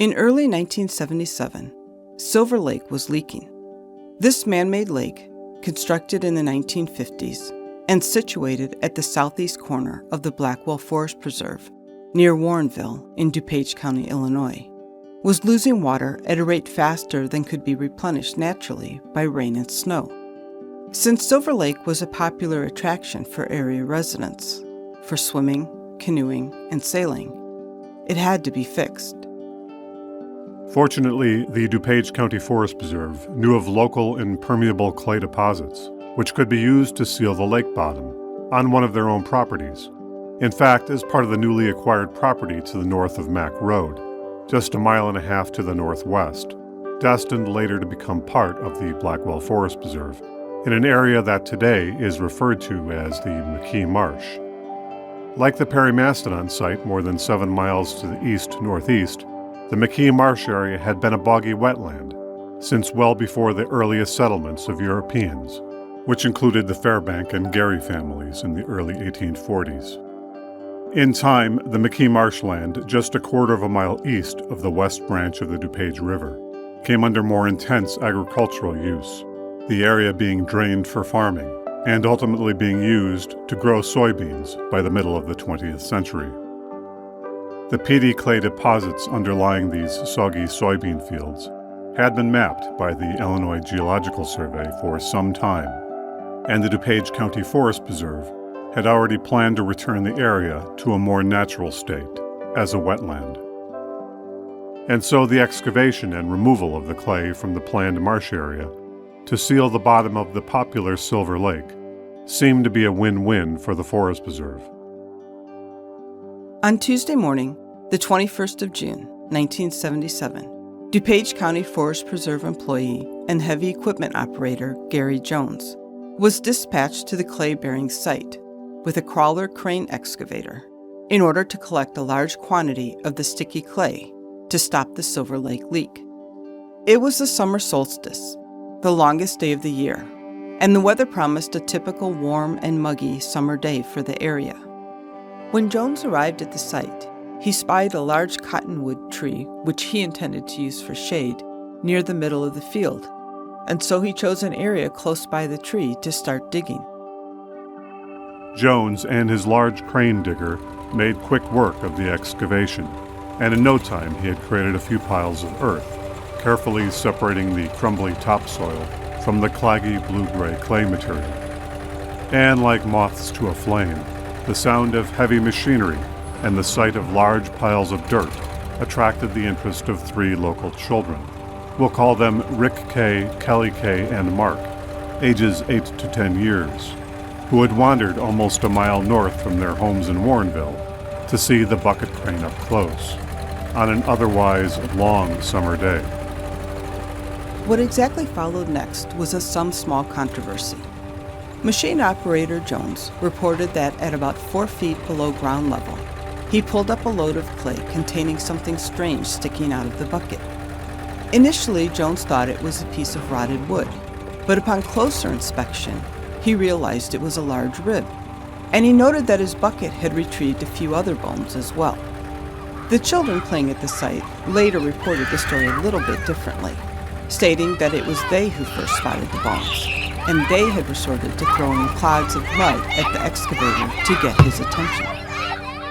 In early 1977, Silver Lake was leaking. This man-made lake, constructed in the 1950s and situated at the southeast corner of the Blackwell Forest Preserve near Warrenville in DuPage County, Illinois, was losing water at a rate faster than could be replenished naturally by rain and snow. Since Silver Lake was a popular attraction for area residents, for swimming, canoeing, and sailing, it had to be fixed. Fortunately, the DuPage County Forest Preserve knew of local impermeable clay deposits, which could be used to seal the lake bottom on one of their own properties. In fact, as part of the newly acquired property to the north of Mack Road, just a mile and a half to the northwest, destined later to become part of the Blackwell Forest Preserve, in an area that today is referred to as the McKee Marsh. Like the Perry Mastodon site more than 7 miles to the east-northeast, the McKee Marsh area had been a boggy wetland since well before the earliest settlements of Europeans, which included the Fairbank and Gary families in the early 1840s. In time, the McKee Marshland, just a quarter of a mile east of the west branch of the DuPage River, came under more intense agricultural use, the area being drained for farming and ultimately being used to grow soybeans by the middle of the 20th century. The peaty clay deposits underlying these soggy soybean fields had been mapped by the Illinois Geological Survey for some time, and the DuPage County Forest Preserve had already planned to return the area to a more natural state, as a wetland. And so the excavation and removal of the clay from the planned marsh area to seal the bottom of the popular Silver Lake seemed to be a win-win for the Forest Preserve. On Tuesday morning, the 21st of June, 1977, DuPage County Forest Preserve employee and heavy equipment operator Gary Jones was dispatched to the clay-bearing site with a crawler crane excavator in order to collect a large quantity of the sticky clay to stop the Silver Lake leak. It was the summer solstice, the longest day of the year, and the weather promised a typical warm and muggy summer day for the area. When Jones arrived at the site, he spied a large cottonwood tree, which he intended to use for shade, near the middle of the field, and so he chose an area close by the tree to start digging. Jones and his large crane digger made quick work of the excavation, and in no time he had created a few piles of earth, carefully separating the crumbly topsoil from the claggy blue-gray clay material. And like moths to a flame, the sound of heavy machinery and the sight of large piles of dirt attracted the interest of 3 local children. We'll call them Rick K., Kelly K., and Mark, ages 8 to 10 years, who had wandered almost a mile north from their homes in Warrenville to see the bucket crane up close, on an otherwise long summer day. What exactly followed next was some small controversy. Machine operator Jones reported that at about 4 feet below ground level, he pulled up a load of clay containing something strange sticking out of the bucket. Initially, Jones thought it was a piece of rotted wood, but upon closer inspection, he realized it was a large rib, and he noted that his bucket had retrieved a few other bones as well. The children playing at the site later reported the story a little bit differently, stating that it was they who first spotted the bones, and they had resorted to throwing clods of mud at the excavator to get his attention.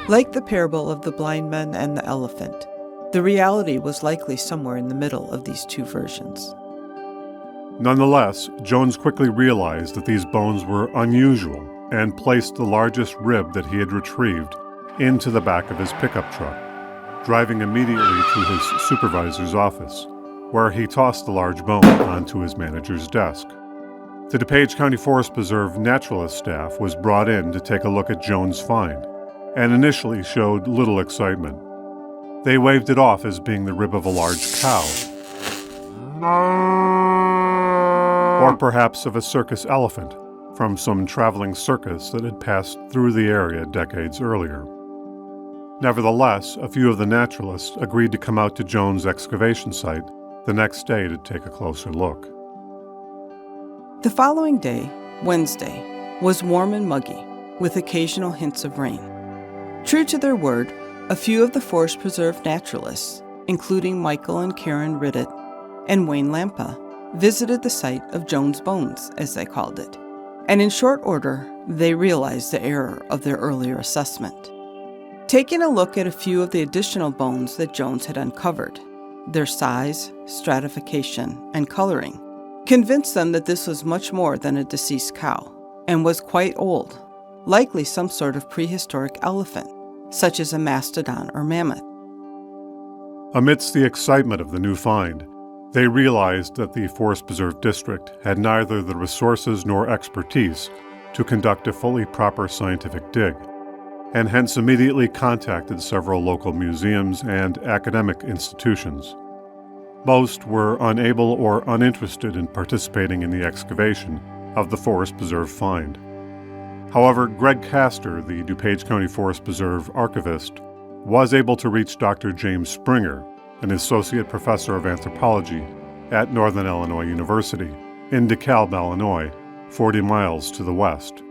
Like the parable of the blind men and the elephant, the reality was likely somewhere in the middle of these 2 versions. Nonetheless, Jones quickly realized that these bones were unusual and placed the largest rib that he had retrieved into the back of his pickup truck, driving immediately to his supervisor's office, where he tossed the large bone onto his manager's desk. The DuPage County Forest Preserve naturalist staff was brought in to take a look at Jones' find, and initially showed little excitement. They waved it off as being the rib of a large cow, or perhaps of a circus elephant from some traveling circus that had passed through the area decades earlier. Nevertheless, a few of the naturalists agreed to come out to Jones' excavation site the next day to take a closer look. The following day, Wednesday, was warm and muggy, with occasional hints of rain. True to their word, a few of the Forest Preserve naturalists including Michael and Karen Riddett and Wayne Lampa, visited the site of Jones' bones, as they called it, and in short order, they realized the error of their earlier assessment. Taking a look at a few of the additional bones that Jones had uncovered, their size, stratification, and coloring convinced them that this was much more than a deceased cow and was quite old, likely some sort of prehistoric elephant, such as a mastodon or mammoth. Amidst the excitement of the new find, they realized that the Forest Preserve District had neither the resources nor expertise to conduct a fully proper scientific dig, and hence immediately contacted several local museums and academic institutions. Most were unable or uninterested in participating in the excavation of the Forest Preserve find. However, Greg Castor, the DuPage County Forest Preserve archivist, was able to reach Dr. James Springer, an associate professor of anthropology at Northern Illinois University in DeKalb, Illinois, 40 miles to the west.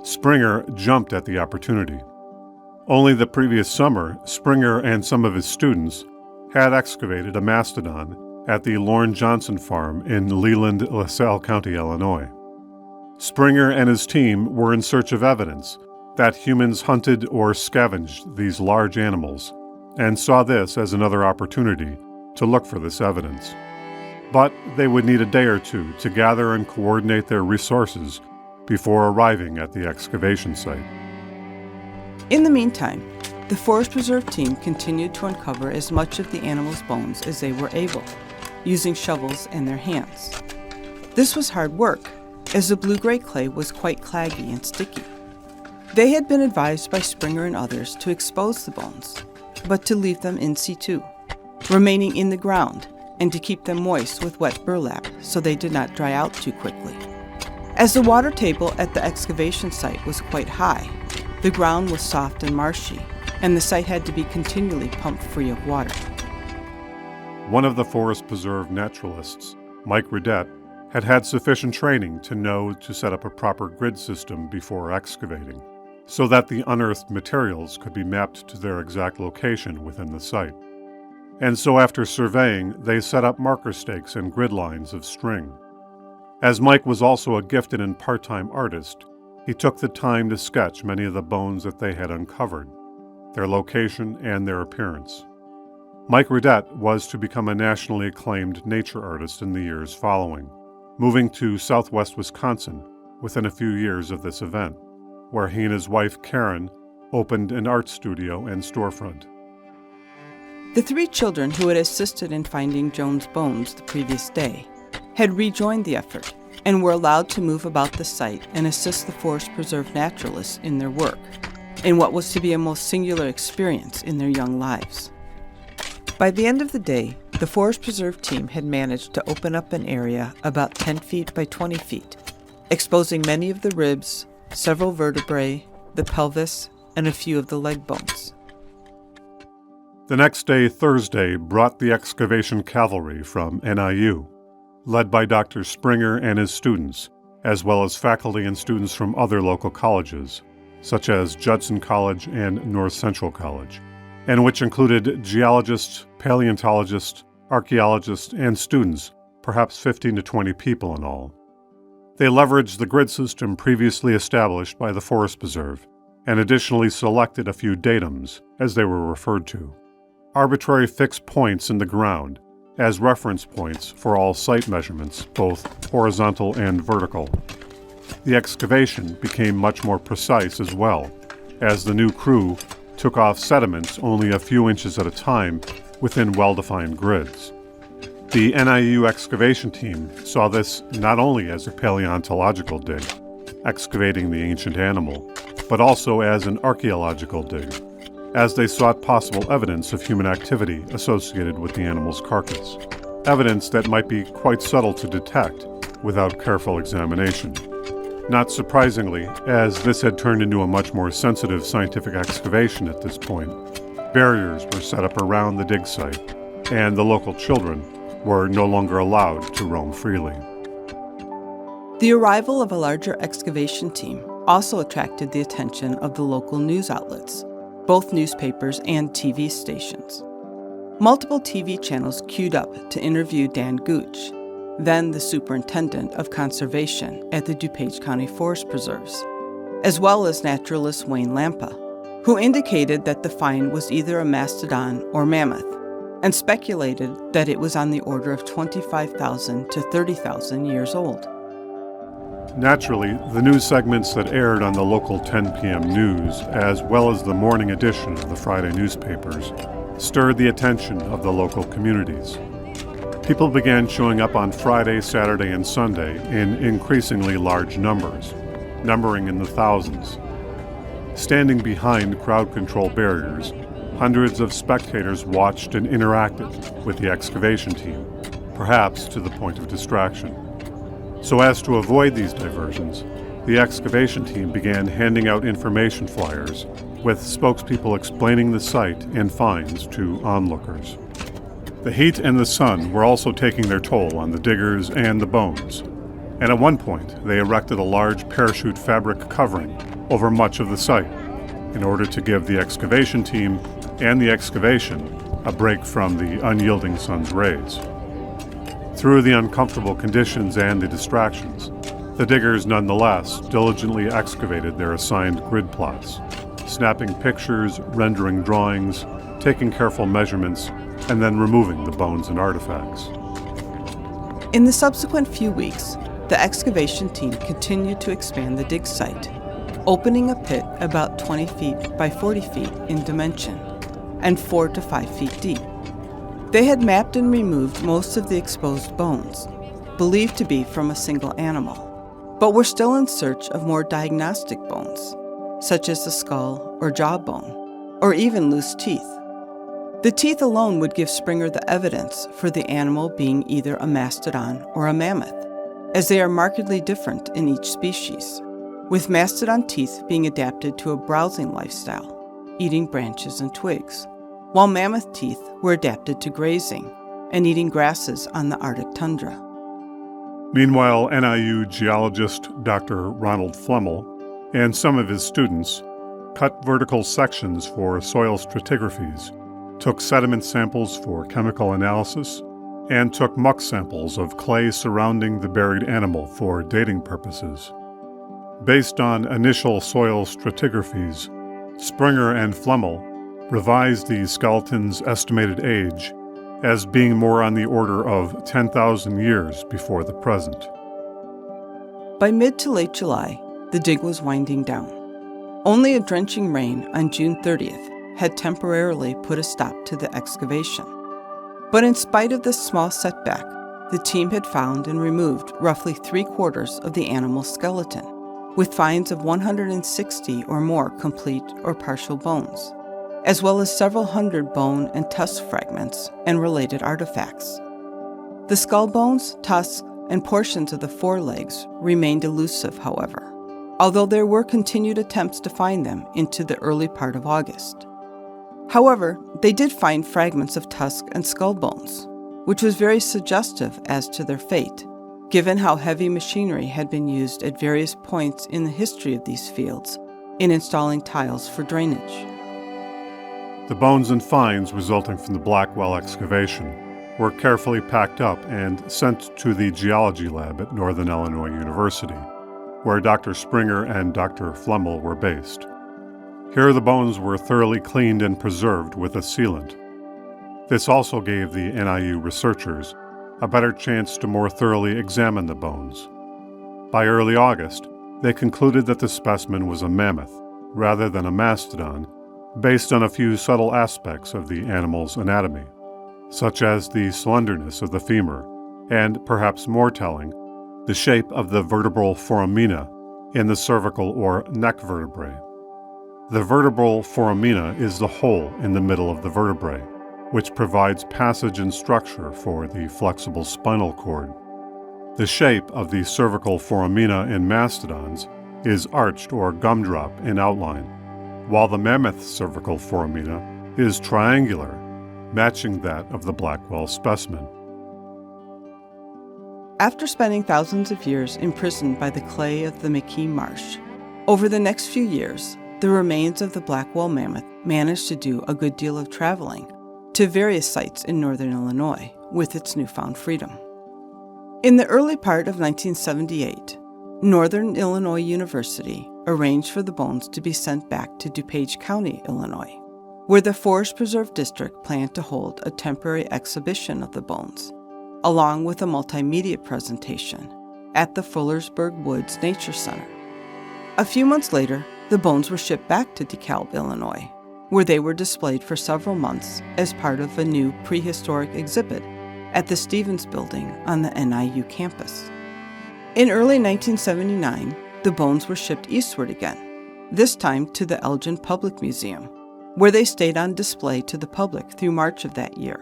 Springer jumped at the opportunity. Only the previous summer, Springer and some of his students had excavated a mastodon at the Lorne Johnson Farm in Leland-LaSalle County, Illinois. Springer and his team were in search of evidence that humans hunted or scavenged these large animals, and saw this as another opportunity to look for this evidence. But they would need a day or two to gather and coordinate their resources before arriving at the excavation site. In the meantime, the Forest Preserve team continued to uncover as much of the animal's bones as they were able, using shovels and their hands. This was hard work, as the blue-gray clay was quite claggy and sticky. They had been advised by Springer and others to expose the bones, but to leave them in situ, remaining in the ground, and to keep them moist with wet burlap so they did not dry out too quickly. As the water table at the excavation site was quite high, the ground was soft and marshy, and the site had to be continually pumped free of water. One of the Forest Preserve naturalists, Mike Redette, had had sufficient training to know to set up a proper grid system before excavating, so that the unearthed materials could be mapped to their exact location within the site. And so after surveying, they set up marker stakes and grid lines of string. As Mike was also a gifted and part-time artist, he took the time to sketch many of the bones that they had uncovered, their location, and their appearance. Mike Redette was to become a nationally acclaimed nature artist in the years following, moving to southwest Wisconsin within a few years of this event, where he and his wife Karen opened an art studio and storefront. The three children who had assisted in finding Jones' bones the previous day had rejoined the effort and were allowed to move about the site and assist the Forest Preserve naturalists in their work, in what was to be a most singular experience in their young lives. By the end of the day, the Forest Preserve team had managed to open up an area about 10 feet by 20 feet, exposing many of the ribs, several vertebrae, the pelvis, and a few of the leg bones. The next day, Thursday, brought the excavation cavalry from NIU, led by Dr. Springer and his students, as well as faculty and students from other local colleges, such as Judson College and North Central College, and which included geologists, paleontologists, archaeologists, and students, perhaps 15 to 20 people in all. They leveraged the grid system previously established by the Forest Preserve, and additionally selected a few datums, as they were referred to, arbitrary fixed points in the ground, as reference points for all site measurements, both horizontal and vertical. The excavation became much more precise as well, as the new crew took off sediments only a few inches at a time within well-defined grids. The NIU excavation team saw this not only as a paleontological dig, excavating the ancient animal, but also as an archaeological dig, as they sought possible evidence of human activity associated with the animal's carcass, evidence that might be quite subtle to detect without careful examination. Not surprisingly, as this had turned into a much more sensitive scientific excavation at this point, barriers were set up around the dig site, and the local children were no longer allowed to roam freely. The arrival of a larger excavation team also attracted the attention of the local news outlets, both newspapers and TV stations. Multiple TV channels queued up to interview Dan Gooch, then the superintendent of conservation at the DuPage County Forest Preserves, as well as naturalist Wayne Lampa, who indicated that the find was either a mastodon or mammoth, and speculated that it was on the order of 25,000 to 30,000 years old. Naturally, the news segments that aired on the local 10 p.m. news, as well as the morning edition of the Friday newspapers, stirred the attention of the local communities. People began showing up on Friday, Saturday, and Sunday in increasingly large numbers, numbering in the thousands. Standing behind crowd control barriers, hundreds of spectators watched and interacted with the excavation team, perhaps to the point of distraction. So as to avoid these diversions, the excavation team began handing out information flyers with spokespeople explaining the site and finds to onlookers. The heat and the sun were also taking their toll on the diggers and the bones, and at one point they erected a large parachute fabric covering over much of the site in order to give the excavation team and the excavation a break from the unyielding sun's rays. Through the uncomfortable conditions and the distractions, the diggers nonetheless diligently excavated their assigned grid plots, snapping pictures, rendering drawings, taking careful measurements, and then removing the bones and artifacts. In the subsequent few weeks, the excavation team continued to expand the dig site, opening a pit about 20 feet by 40 feet in dimension and 4 to 5 feet deep. They had mapped and removed most of the exposed bones, believed to be from a single animal, but were still in search of more diagnostic bones, such as the skull or jawbone, or even loose teeth. The teeth alone would give Springer the evidence for the animal being either a mastodon or a mammoth, as they are markedly different in each species, with mastodon teeth being adapted to a browsing lifestyle, eating branches and twigs, while mammoth teeth were adapted to grazing and eating grasses on the Arctic tundra. Meanwhile, NIU geologist Dr. Ronald Flemal and some of his students cut vertical sections for soil stratigraphies, took sediment samples for chemical analysis, and took muck samples of clay surrounding the buried animal for dating purposes. Based on initial soil stratigraphies, Springer and Flemal revised the skeleton's estimated age as being more on the order of 10,000 years before the present. By mid to late July, the dig was winding down. Only a drenching rain on June 30th had temporarily put a stop to the excavation. But in spite of this small setback, the team had found and removed roughly 3/4 of the animal's skeleton, with finds of 160 or more complete or partial bones, as well as several hundred bone and tusk fragments and related artifacts. The skull bones, tusks, and portions of the forelegs remained elusive, however, although there were continued attempts to find them into the early part of August. However, they did find fragments of tusk and skull bones, which was very suggestive as to their fate, given how heavy machinery had been used at various points in the history of these fields in installing tiles for drainage. The bones and finds resulting from the Blackwell excavation were carefully packed up and sent to the geology lab at Northern Illinois University, where Dr. Springer and Dr. Flemal were based. Here the bones were thoroughly cleaned and preserved with a sealant. This also gave the NIU researchers a better chance to more thoroughly examine the bones. By early August, they concluded that the specimen was a mammoth rather than a mastodon, based on a few subtle aspects of the animal's anatomy, such as the slenderness of the femur, and, perhaps more telling, the shape of the vertebral foramina in the cervical or neck vertebrae. The vertebral foramina is the hole in the middle of the vertebrae, which provides passage and structure for the flexible spinal cord. The shape of the cervical foramina in mastodons is arched or gumdrop in outline, while the mammoth cervical foramina is triangular, matching that of the Blackwell specimen. After spending thousands of years imprisoned by the clay of the McKee Marsh, over the next few years, the remains of the Blackwell mammoth managed to do a good deal of traveling to various sites in northern Illinois with its newfound freedom. In the early part of 1978, Northern Illinois University arranged for the bones to be sent back to DuPage County, Illinois, where the Forest Preserve District planned to hold a temporary exhibition of the bones, along with a multimedia presentation at the Fullersburg Woods Nature Center. A few months later, the bones were shipped back to DeKalb, Illinois, where they were displayed for several months as part of a new prehistoric exhibit at the Stevens Building on the NIU campus. In early 1979, the bones were shipped eastward again, this time to the Elgin Public Museum, where they stayed on display to the public through March of that year.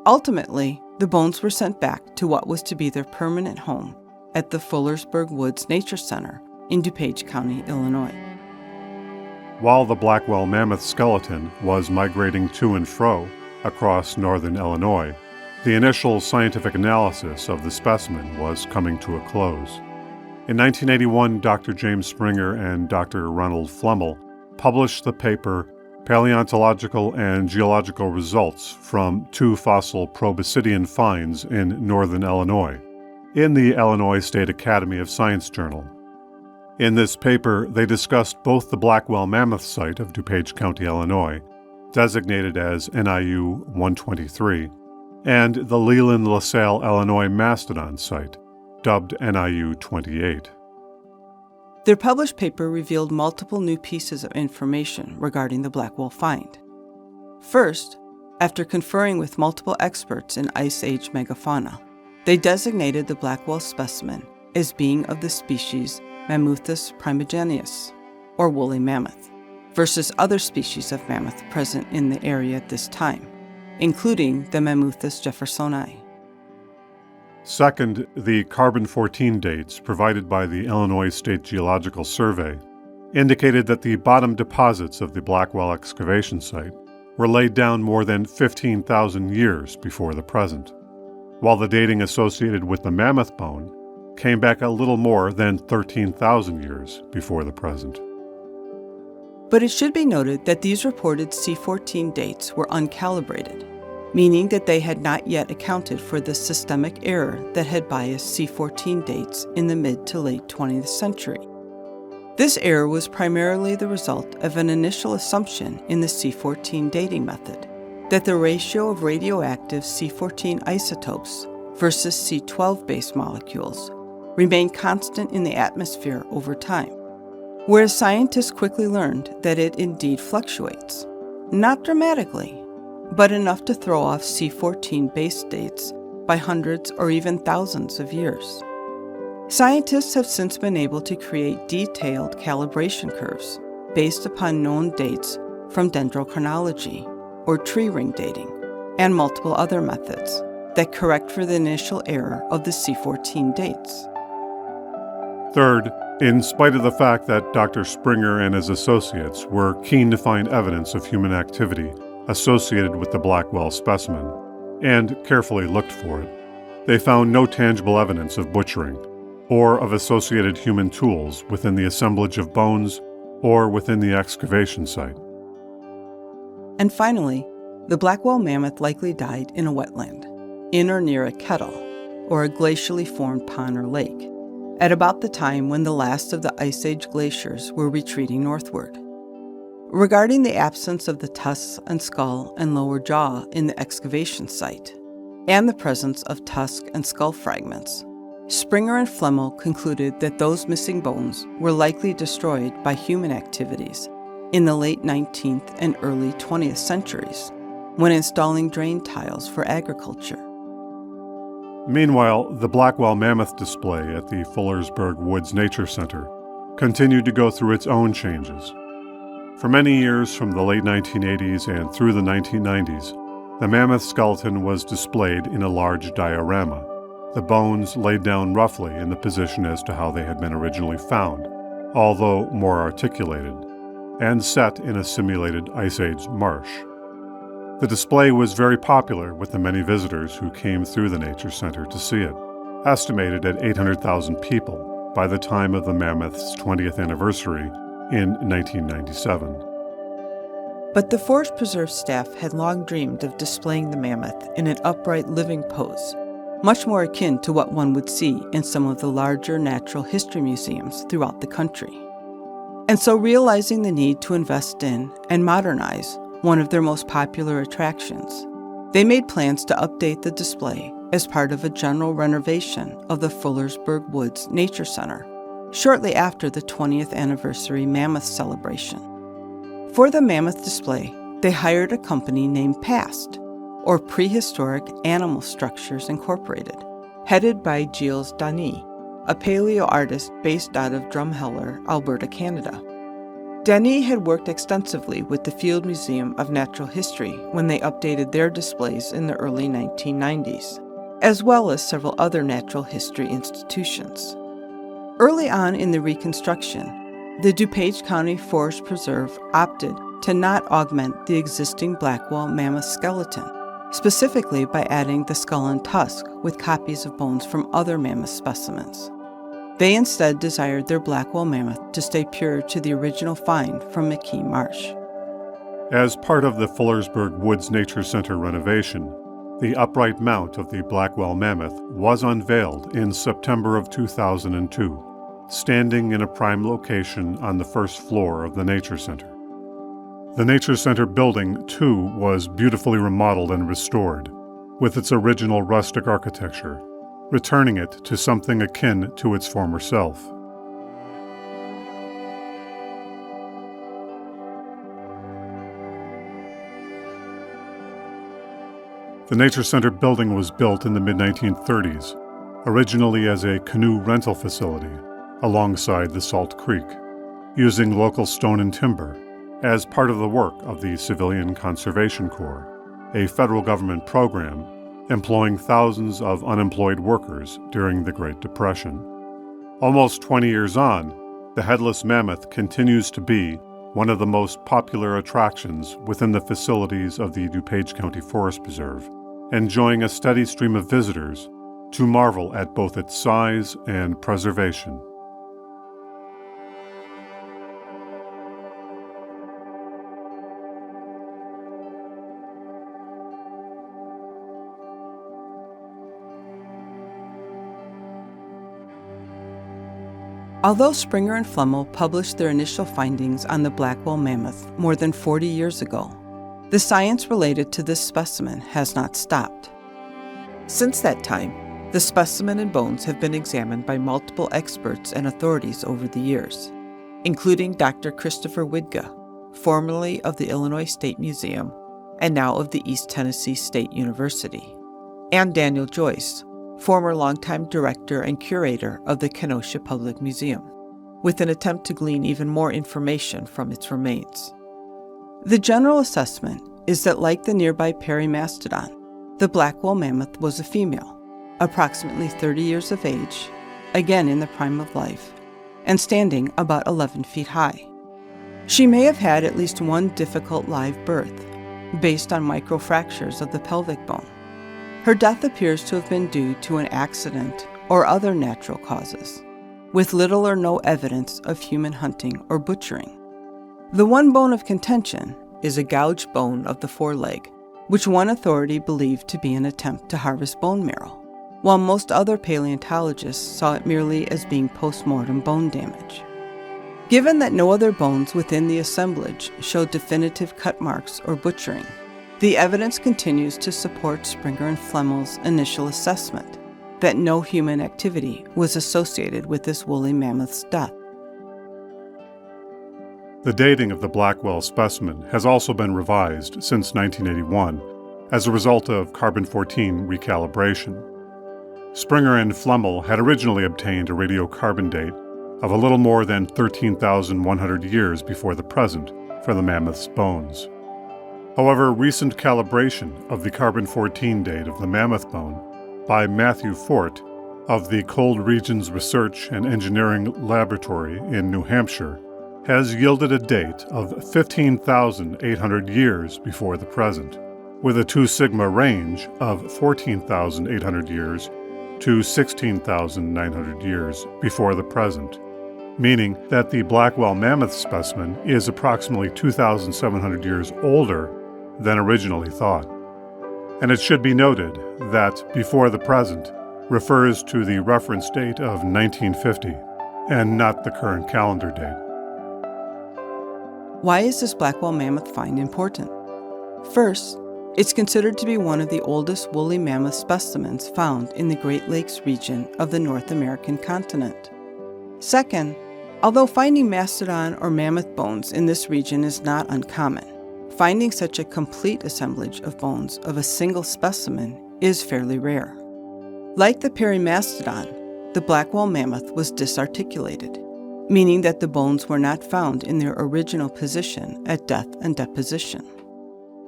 Ultimately, the bones were sent back to what was to be their permanent home at the Fullersburg Woods Nature Center in DuPage County, Illinois. While the Blackwell Mammoth skeleton was migrating to and fro across northern Illinois, the initial scientific analysis of the specimen was coming to a close. In 1981, Dr. James Springer and Dr. Ronald Flemal published the paper Paleontological and Geological Results from 2 Fossil Proboscidean Finds in Northern Illinois in the Illinois State Academy of Science Journal. In this paper, they discussed both the Blackwell Mammoth site of DuPage County, Illinois, designated as NIU 123, and the Leland-LaSalle, Illinois Mastodon site, dubbed NIU 28. Their published paper revealed multiple new pieces of information regarding the Blackwell find. First, after conferring with multiple experts in Ice Age megafauna, they designated the Blackwell specimen as being of the species Mammuthus primigenius, or woolly mammoth, versus other species of mammoth present in the area at this time, including the Mammuthus jeffersoni. Second, the carbon-14 dates provided by the Illinois State Geological Survey indicated that the bottom deposits of the Blackwell excavation site were laid down more than 15,000 years before the present, while the dating associated with the mammoth bone came back a little more than 13,000 years before the present. But it should be noted that these reported C14 dates were uncalibrated, meaning that they had not yet accounted for the systemic error that had biased C14 dates in the mid to late 20th century. This error was primarily the result of an initial assumption in the C14 dating method that the ratio of radioactive C14 isotopes versus C12 base molecules remained constant in the atmosphere over time, whereas scientists quickly learned that it indeed fluctuates, not dramatically, but enough to throw off C14 base dates by hundreds or even thousands of years. Scientists have since been able to create detailed calibration curves based upon known dates from dendrochronology, or tree ring dating, and multiple other methods that correct for the initial error of the C14 dates. Third, in spite of the fact that Dr. Springer and his associates were keen to find evidence of human activity associated with the Blackwell specimen, and carefully looked for it, they found no tangible evidence of butchering or of associated human tools within the assemblage of bones or within the excavation site. And finally, the Blackwell mammoth likely died in a wetland, in or near a kettle, or a glacially formed pond or lake, at about the time when the last of the Ice Age glaciers were retreating northward. Regarding the absence of the tusks and skull and lower jaw in the excavation site, and the presence of tusk and skull fragments, Springer and Flemal concluded that those missing bones were likely destroyed by human activities in the late 19th and early 20th centuries, when installing drain tiles for agriculture. Meanwhile, the Blackwell Mammoth display at the Fullersburg Woods Nature Center continued to go through its own changes. For many years from the late 1980s and through the 1990s, the mammoth skeleton was displayed in a large diorama, the bones laid down roughly in the position as to how they had been originally found, although more articulated, and set in a simulated Ice Age marsh. The display was very popular with the many visitors who came through the Nature Center to see it, estimated at 800,000 people by the time of the mammoth's 20th anniversary in 1997. But the Forest Preserve staff had long dreamed of displaying the mammoth in an upright living pose, much more akin to what one would see in some of the larger natural history museums throughout the country. And so, realizing the need to invest in and modernize one of their most popular attractions, they made plans to update the display as part of a general renovation of the Fullersburg Woods Nature Center, shortly after the 20th anniversary Mammoth celebration. For the Mammoth display, they hired a company named PAST, or Prehistoric Animal Structures Incorporated, headed by Gilles Denis, a paleo artist based out of Drumheller, Alberta, Canada. Denis had worked extensively with the Field Museum of Natural History when they updated their displays in the early 1990s, as well as several other natural history institutions. Early on in the reconstruction, the DuPage County Forest Preserve opted to not augment the existing Blackwell Mammoth skeleton, specifically by adding the skull and tusk with copies of bones from other mammoth specimens. They instead desired their Blackwell Mammoth to stay pure to the original find from McKee Marsh. As part of the Fullersburg Woods Nature Center renovation, the upright mount of the Blackwell Mammoth was unveiled in September of 2002, standing in a prime location on the first floor of the Nature Center. The Nature Center building, too, was beautifully remodeled and restored, with its original rustic architecture, returning it to something akin to its former self. The Nature Center building was built in the mid-1930s, originally as a canoe rental facility alongside the Salt Creek, using local stone and timber as part of the work of the Civilian Conservation Corps, a federal government program employing thousands of unemployed workers during the Great Depression. Almost 20 years on, the headless mammoth continues to be one of the most popular attractions within the facilities of the DuPage County Forest Preserve, enjoying a steady stream of visitors to marvel at both its size and preservation. Although Springer and Flemal published their initial findings on the Blackwell Mammoth more than 40 years ago, the science related to this specimen has not stopped. Since that time, the specimen and bones have been examined by multiple experts and authorities over the years, including Dr. Christopher Widga, formerly of the Illinois State Museum and now of the East Tennessee State University, and Daniel Joyce, former longtime director and curator of the Kenosha Public Museum, with an attempt to glean even more information from its remains. The general assessment is that, like the nearby Perry mastodon, the Blackwell Mammoth was a female, approximately 30 years of age, again in the prime of life, and standing about 11 feet high. She may have had at least one difficult live birth, based on microfractures of the pelvic bone. Her death appears to have been due to an accident or other natural causes, with little or no evidence of human hunting or butchering. The one bone of contention is a gouged bone of the foreleg, which one authority believed to be an attempt to harvest bone marrow, while most other paleontologists saw it merely as being post-mortem bone damage. Given that no other bones within the assemblage showed definitive cut marks or butchering, the evidence continues to support Springer and Flemal's initial assessment that no human activity was associated with this woolly mammoth's death. The dating of the Blackwell specimen has also been revised since 1981 as a result of carbon-14 recalibration. Springer and Flemal had originally obtained a radiocarbon date of a little more than 13,100 years before the present for the mammoth's bones. However, recent calibration of the carbon-14 date of the mammoth bone by Matthew Fort of the Cold Regions Research and Engineering Laboratory in New Hampshire has yielded a date of 15,800 years before the present, with a 2 sigma range of 14,800 years to 16,900 years before the present. meaning that the Blackwell Mammoth specimen is approximately 2,700 years older than originally thought. And it should be noted that before the present refers to the reference date of 1950 and not the current calendar date. Why is this Blackwell Mammoth find important? First, it's considered to be one of the oldest woolly mammoth specimens found in the Great Lakes region of the North American continent. Second, although finding mastodon or mammoth bones in this region is not uncommon, finding such a complete assemblage of bones of a single specimen is fairly rare. Like the perimastodon, the Blackwell Mammoth was disarticulated, meaning that the bones were not found in their original position at death and deposition.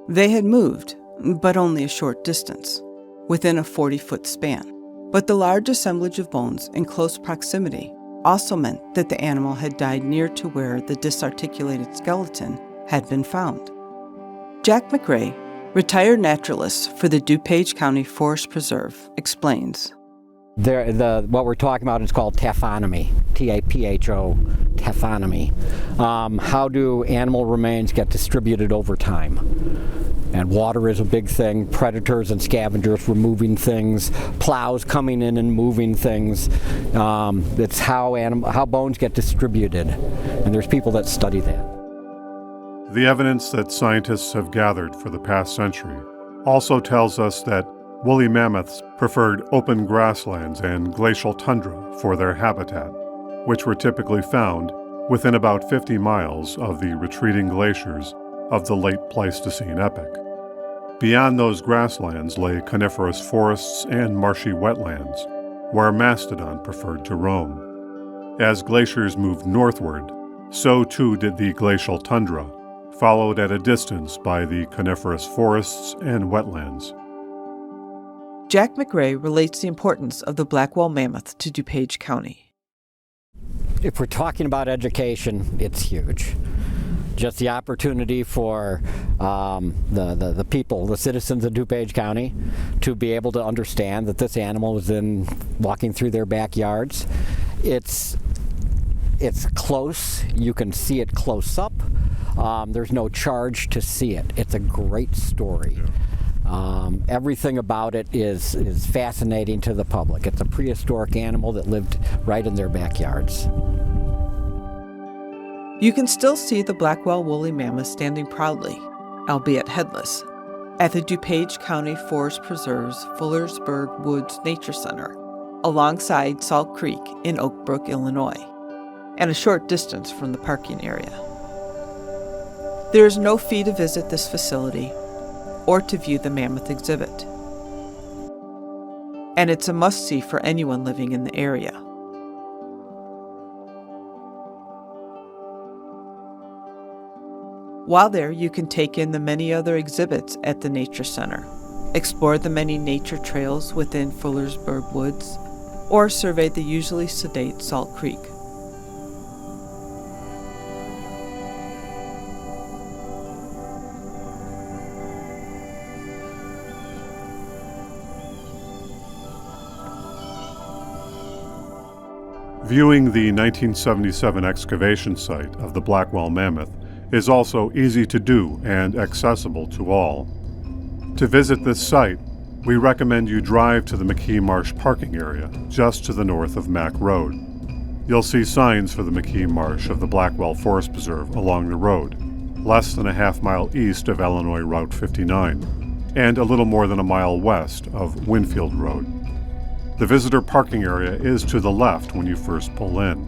They had moved, but only a short distance, within a 40-foot span. But the large assemblage of bones in close proximity also meant that the animal had died near to where the disarticulated skeleton had been found. Jack McRae, retired naturalist for the DuPage County Forest Preserve, explains. What we're talking about is called taphonomy, T-A-P-H-O, taphonomy. How do animal remains get distributed over time? And water is a big thing, predators and scavengers removing things, plows coming in and moving things. It's how bones get distributed, and there's people that study that. The evidence that scientists have gathered for the past century also tells us that woolly mammoths preferred open grasslands and glacial tundra for their habitat, which were typically found within about 50 miles of the retreating glaciers of the late Pleistocene epoch. Beyond those grasslands lay coniferous forests and marshy wetlands, where mastodon preferred to roam. As glaciers moved northward, so too did the glacial tundra, followed at a distance by the coniferous forests and wetlands. Jack McRae relates the importance of the Blackwell Mammoth to DuPage County. If we're talking about education, it's huge. Just the opportunity for the people, the citizens of DuPage County, to be able to understand that this animal is walking through their backyards. It's close. You can see it close up. There's no charge to see it. It's a great story. Everything about it is fascinating to the public. It's a prehistoric animal that lived right in their backyards. You can still see the Blackwell woolly mammoth standing proudly, albeit headless, at the DuPage County Forest Preserve's Fullersburg Woods Nature Center, alongside Salt Creek in Oak Brook, Illinois, and a short distance from the parking area. There is no fee to visit this facility or to view the mammoth exhibit, and it's a must-see for anyone living in the area. While there, you can take in the many other exhibits at the Nature Center, explore the many nature trails within Fullersburg Woods, or survey the usually sedate Salt Creek. Viewing the 1977 excavation site of the Blackwell Mammoth is also easy to do and accessible to all. To visit this site, we recommend you drive to the McKee Marsh parking area just to the north of Mack Road. You'll see signs for the McKee Marsh of the Blackwell Forest Preserve along the road, less than a half-mile east of Illinois Route 59, and a little more than a mile west of Winfield Road. The visitor parking area is to the left when you first pull in.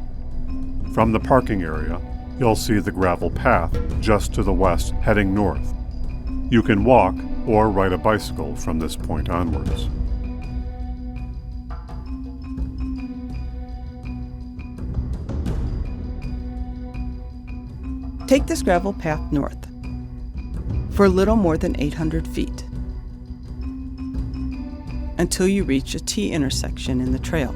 From the parking area, you'll see the gravel path just to the west heading north. You can walk or ride a bicycle from this point onwards. Take this gravel path north for a little more than 800 feet until you reach a T intersection in the trail.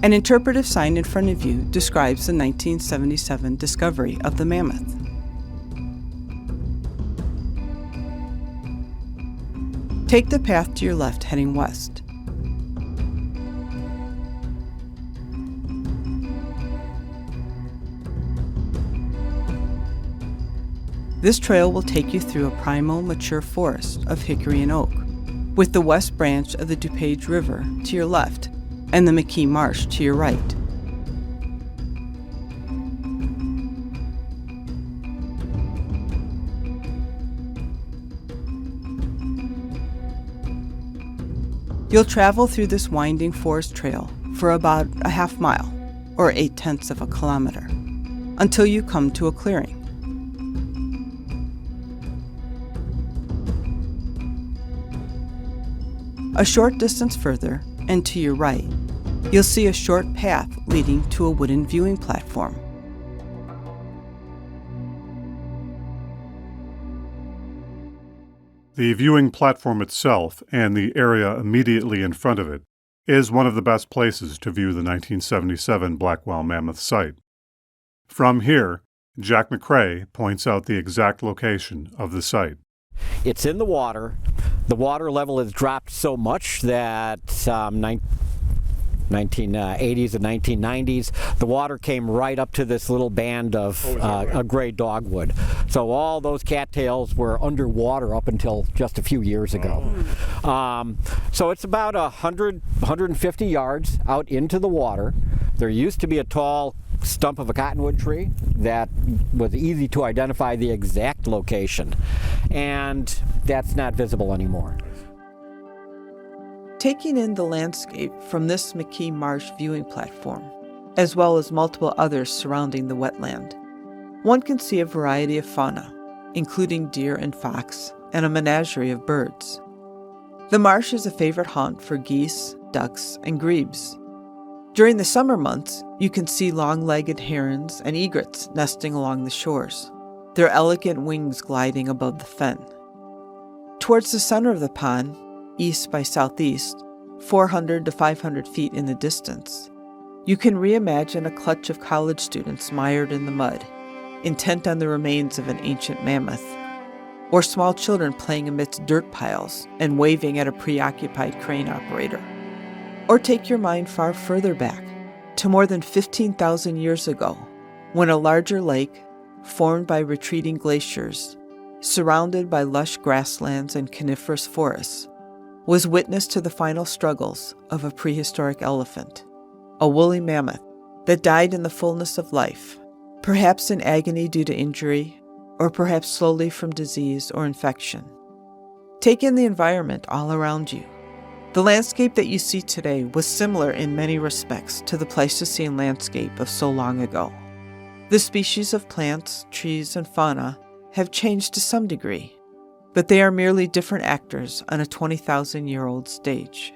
An interpretive sign in front of you describes the 1977 discovery of the mammoth. Take the path to your left heading west. This trail will take you through a primal mature forest of hickory and oak, with the west branch of the DuPage River to your left and the McKee Marsh to your right. You'll travel through this winding forest trail for about a half mile, or 0.8 of a kilometer, until you come to a clearing. A short distance further, and to your right, you'll see a short path leading to a wooden viewing platform. The viewing platform itself and the area immediately in front of it is one of the best places to view the 1977 Blackwell Mammoth site. From here, Jack McRae points out the exact location of the site. It's in the water. The water level has dropped so much that 1980s and 1990s, the water came right up to this little band of a gray dogwood. So all those cattails were underwater up until just a few years ago. So it's about 150 yards out into the water. There used to be a tall stump of a cottonwood tree that was easy to identify the exact location, and that's not visible anymore. Taking in the landscape from this McKee Marsh viewing platform, as well as multiple others surrounding the wetland, one can see a variety of fauna, including deer and fox, and a menagerie of birds. The marsh is a favorite haunt for geese, ducks, and grebes. During the summer months, you can see long-legged herons and egrets nesting along the shores, their elegant wings gliding above the fen. Towards the center of the pond, east by southeast, 400 to 500 feet in the distance, you can reimagine a clutch of college students mired in the mud, intent on the remains of an ancient mammoth, or small children playing amidst dirt piles and waving at a preoccupied crane operator. Or take your mind far further back, to more than 15,000 years ago, when a larger lake, formed by retreating glaciers, surrounded by lush grasslands and coniferous forests, was witness to the final struggles of a prehistoric elephant, a woolly mammoth that died in the fullness of life, perhaps in agony due to injury, or perhaps slowly from disease or infection. Take in the environment all around you. The landscape that you see today was similar in many respects to the Pleistocene landscape of so long ago. The species of plants, trees, and fauna have changed to some degree, but they are merely different actors on a 20,000-year-old stage.